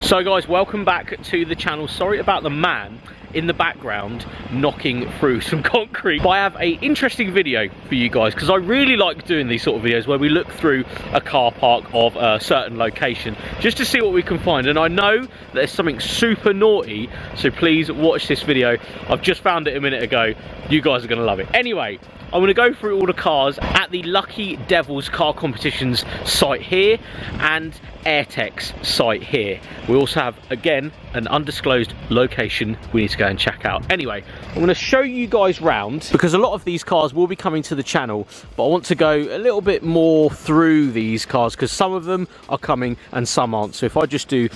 So guys, welcome back to the channel. Sorry about the man in the background knocking through some concrete, but I have an interesting video for you guys because I really like doing these sort of videos where we look through a car park of a certain location just to see what we can find. And I know that there's something super naughty, so please watch this video. I've just found it a minute ago. You guys are going to love it. Anyway, I'm going to go through all the cars at the Lucky Devils car competitions site here and Airtek's site here. We also have, again, an undisclosed location we need to go and check out. Anyway, I'm going to show you guys round because a lot of these cars will be coming to the channel, but I want to go a little bit more through these cars because some of them are coming and some aren't. So if I just do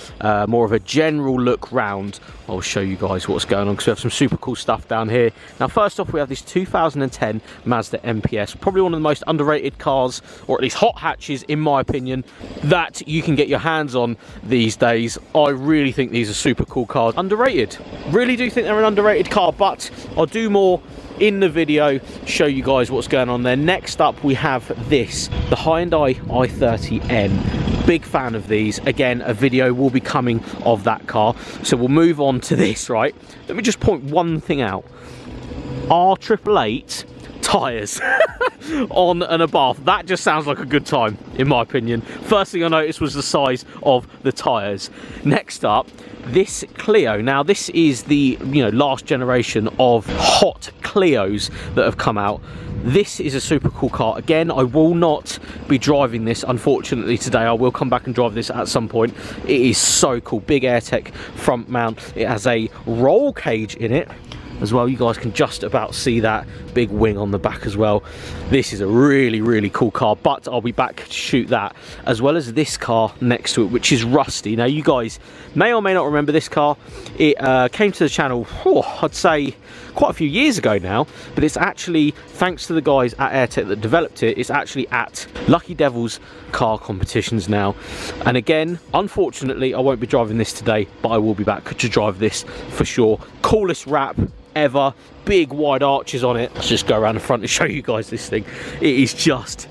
more of a general look round, I'll show you guys what's going on because we have some super cool stuff down here. Now, first off, we have this 2010 Mazda Mps, probably one of the most underrated cars, or at least hot hatches in my opinion, that you can get your hands on these days. I really think these are super cool cars. Underrated. Really do think they're an underrated car, but I'll do more in the video, show you guys what's going on there. Next up, we have this, the Hyundai i30N. Big fan of these. Again, a video will be coming of that car. So we'll move on to this, right? Let me just point one thing out. R888 tyres on an Abarth. That just sounds like a good time, in my opinion. First thing I noticed was the size of the tyres. Next up, this Clio. Now, this is the last generation of hot Clios that have come out. This is a super cool car. Again, I will not be driving this, unfortunately, today. I will come back and drive this at some point. It is so cool. Big Airtek front mount. It has a roll cage in it as well. You guys can just about see that big wing on the back as well. This is a really cool car, but I'll be back to shoot that, as well as this car next to it, which is rusty. Now, you guys may or may not remember this car. It came to the channel, I'd say quite a few years ago now, but it's actually, thanks to the guys at Airtek that developed it, it's actually at Lucky Devils car competitions now. And again, unfortunately, I won't be driving this today, but I will be back to drive this for sure. Coolest wrap ever, big wide arches on it. Let's just go around the front and show you guys this thing. It is just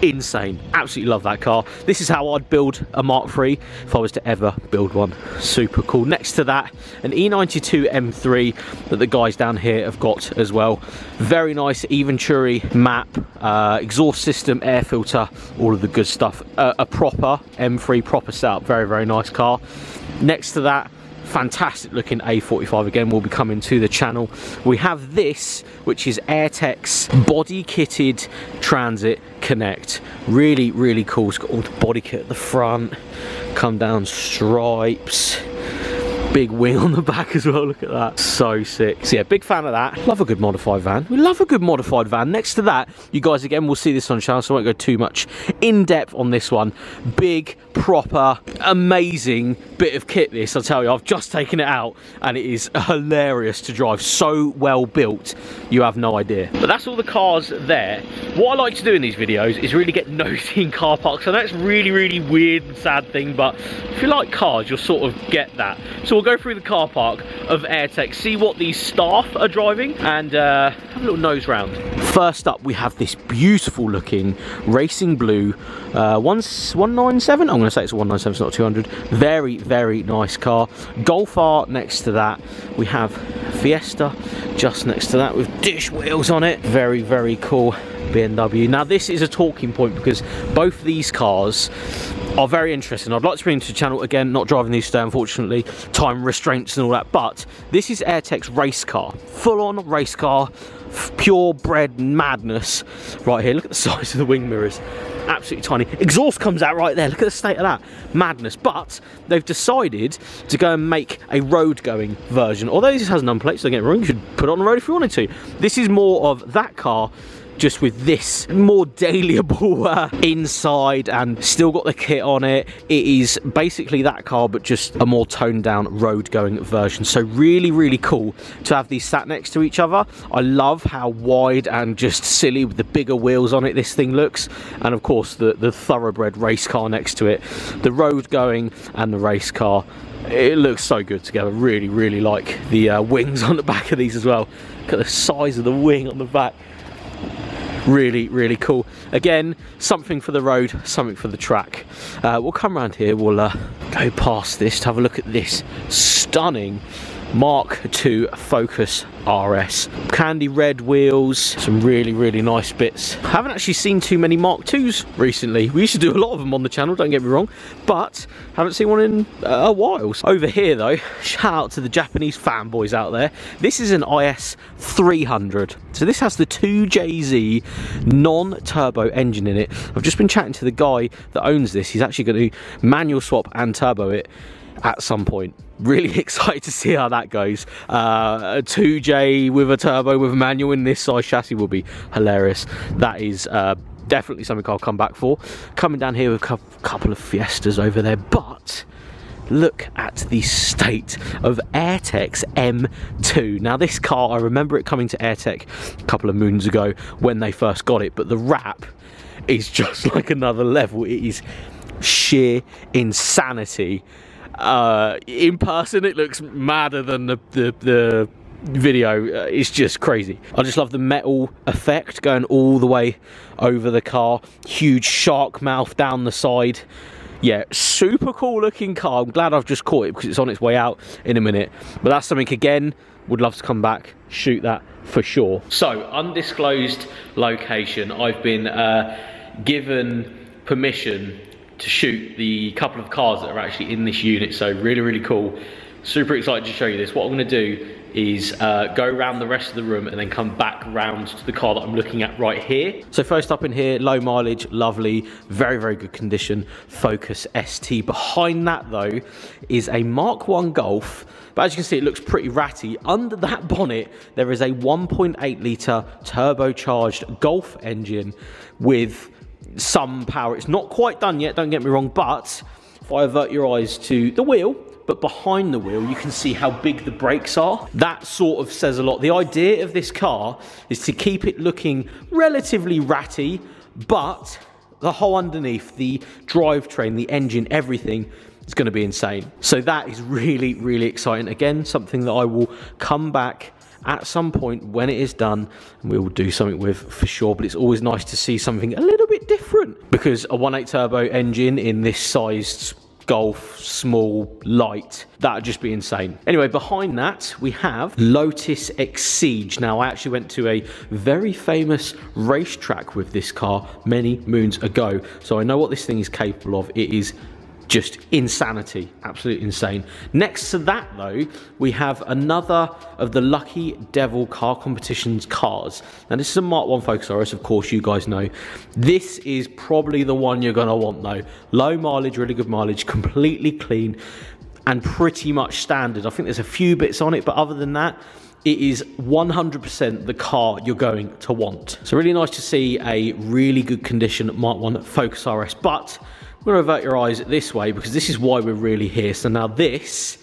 insane. Absolutely love that car. This is how I'd build a Mark III if I was to ever build one. Super cool. Next to that, an E92 M3 that the guys down here have got as well. Very nice Venturi map, exhaust system, air filter, all of the good stuff. A proper M3, proper setup. Very nice car. Next to that, fantastic looking A45, again will be coming to the channel. We have this, which is Airtek's body kitted Transit Connect. Really cool. It's got all the body kit at the front, come down stripes, big wing on the back as well. Look at that, so sick. So yeah, big fan of that. Love a good modified van. We love a good modified van. Next to that, you guys again will see this on the channel, so I won't go too much in depth on this one. Big, proper, amazing bit of kit this. I'll tell you, I've just taken it out and it is hilarious to drive. So well built, you have no idea. But that's all the cars there. What I like to do in these videos is really get nosy in car parks. I know it's really weird and sad thing, but if you like cars, you'll sort of get that. So we'll go through the car park of Airtek, see what these staff are driving, and have a little nose round. First up, we have this beautiful looking racing blue 197. I'm going to say it's a 197, it's not 200. Very nice car. Golf R next to that. We have Fiesta just next to that with dish wheels on it. Very cool BMW. Now, this is a talking point because both these cars are very interesting. I'd like to bring them to the channel. Again, not driving these today, unfortunately, time restraints and all that, but this is Airtek's race car, full-on race car, purebred madness right here. Look at the size of the wing mirrors, absolutely tiny. Exhaust comes out right there. Look at the state of that, madness. But they've decided to go and make a road-going version. Although this has number plates, don't get me wrong, you should put it on the road if you wanted to. This is more of that car, just with this more dailyable inside, and still got the kit on it. It is basically that car, but just a more toned down road going version. So really cool to have these sat next to each other. I love how wide and just silly with the bigger wheels on it this thing looks, and of course the thoroughbred race car next to it, the road going and the race car. It looks so good together. Really like the wings on the back of these as well. Look at the size of the wing on the back. Really, really cool. Again, something for the road, something for the track. We'll come around here, we'll go past this to have a look at this stunning Mark II Focus RS. Candy red wheels, some really, really nice bits. I haven't actually seen too many Mark IIs recently. We used to do a lot of them on the channel, don't get me wrong, but haven't seen one in a while. Over here though, shout out to the Japanese fanboys out there. This is an IS1600. So this has the 2JZ non-turbo engine in it. I've just been chatting to the guy that owns this. He's actually going to manual swap and turbo it at some point. Really excited to see how that goes. A 2J with a turbo with a manual in this size chassis will be hilarious. That is definitely something I'll come back for. Coming down here with a couple of Fiestas over there, but look at the state of Airtek's M2. Now this car, I remember it coming to Airtek a couple of moons ago when they first got it, but the wrap is just like another level. It is sheer insanity. In person it looks madder than the video. It's just crazy. I just love the metal effect going all the way over the car. Huge shark mouth down the side. Yeah, super cool looking car. I'm glad I've just caught it because it's on its way out in a minute, but that's something, again, would love to come back, shoot that for sure. So undisclosed location. I've been given permission to shoot the couple of cars that are actually in this unit, so really, really cool. Super excited to show you this. What I'm going to do is go around the rest of the room and then come back round to the car that I'm looking at right here. So first up in here, low mileage, lovely, very, very good condition, Focus ST. Behind that though is a Mark I Golf, but as you can see it looks pretty ratty. Under that bonnet there is a 1.8 litre turbocharged Golf engine with some power. It's not quite done yet, don't get me wrong, but if I avert your eyes to the wheel, but behind the wheel you can see how big the brakes are. That sort of says a lot. The idea of this car is to keep it looking relatively ratty, but the whole underneath, the drivetrain, the engine, everything is going to be insane. So that is really, really exciting. Again, something that I will come back at some point when it is done and we will do something with for sure, but it's always nice to see something a little bit different because a 1.8 turbo engine in this sized Golf, small, light, that would just be insane. Anyway, behind that we have Lotus Exige. Now I actually went to a very famous racetrack with this car many moons ago, so I know what this thing is capable of. It is just insanity, absolutely insane. Next to that though, we have another of the Lucky Devil Car Competition's cars. Now this is a Mark I Focus RS, of course, you guys know. This is probably the one you're gonna want though. Low mileage, really good mileage, completely clean and pretty much standard. I think there's a few bits on it, but other than that, it is 100% the car you're going to want. So really nice to see a really good condition Mark I Focus RS, but I'm going to avert your eyes this way because this is why we're really here. So now this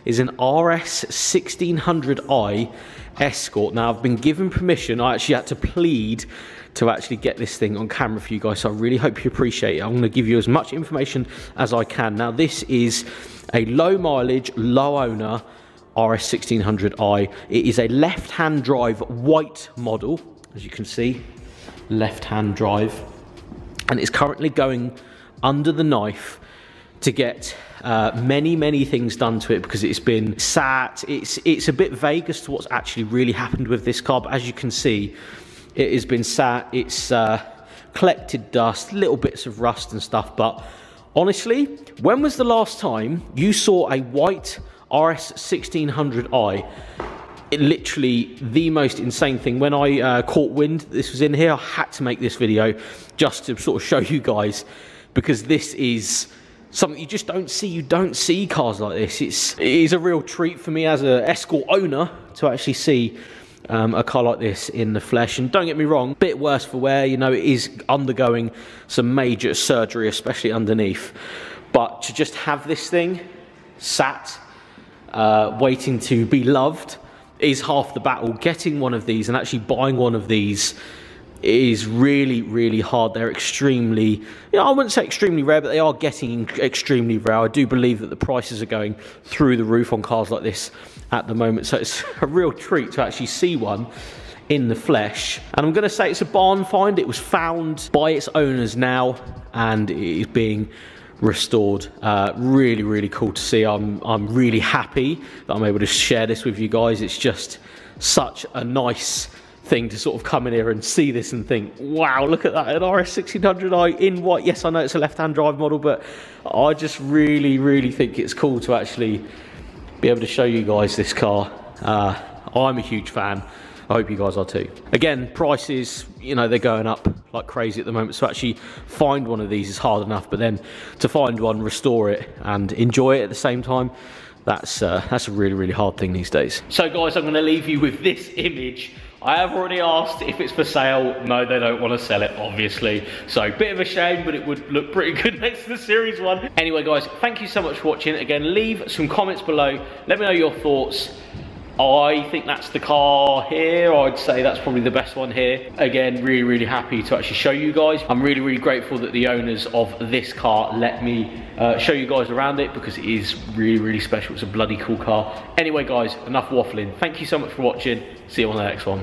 is an RS1600i ESCORT. Now I've been given permission, I actually had to plead to actually get this thing on camera for you guys, so I really hope you appreciate it. I'm going to give you as much information as I can. Now this is a low mileage, low owner RS1600i. It is a left-hand drive white model, as you can see, left-hand drive, and it's currently going under the knife to get many things done to it because it's been sat. It's a bit vague as to what's actually really happened with this car, but as you can see, it has been sat. It's collected dust, little bits of rust and stuff, but honestly, when was the last time you saw a white RS1600i? Literally the most insane thing. When I caught wind this was in here, I had to make this video just to sort of show you guys, because this is something you just don't see. You don't see cars like this. It is a real treat for me as an Escort owner to actually see a car like this in the flesh. And don't get me wrong, a bit worse for wear, you know, it is undergoing some major surgery, especially underneath. But to just have this thing sat, waiting to be loved, is half the battle. Getting one of these and actually buying one of these is really hard. They're extremely, you know, I wouldn't say extremely rare, but they are getting extremely rare. I do believe that the prices are going through the roof on cars like this at the moment, so it's a real treat to actually see one in the flesh. And I'm going to say it's a barn find. It was found by its owners now, and it is being restored. Really, really cool to see. I'm really happy that I'm able to share this with you guys. It's just such a nice thing to sort of come in here and see this and think, wow, look at that, an RS1600i in white. Yes, I know it's a left-hand drive model, but I just really, really think it's cool to actually be able to show you guys this car. I'm a huge fan. I hope you guys are too. Again, prices, you know, they're going up like crazy at the moment. So actually find one of these is hard enough, but then to find one, restore it and enjoy it at the same time, that's a really, really hard thing these days. So guys, I'm gonna leave you with this image. I have already asked if it's for sale. No, they don't want to sell it, obviously. So, bit of a shame, but it would look pretty good next to the Series 1. Anyway, guys, thank you so much for watching. Again, leave some comments below. Let me know your thoughts. I think that's the car here. I'd say that's probably the best one here. Again, really, really happy to actually show you guys. I'm really, really grateful that the owners of this car let me show you guys around it, because it is really, really special. It's a bloody cool car. Anyway, guys, enough waffling. Thank you so much for watching. See you on the next one.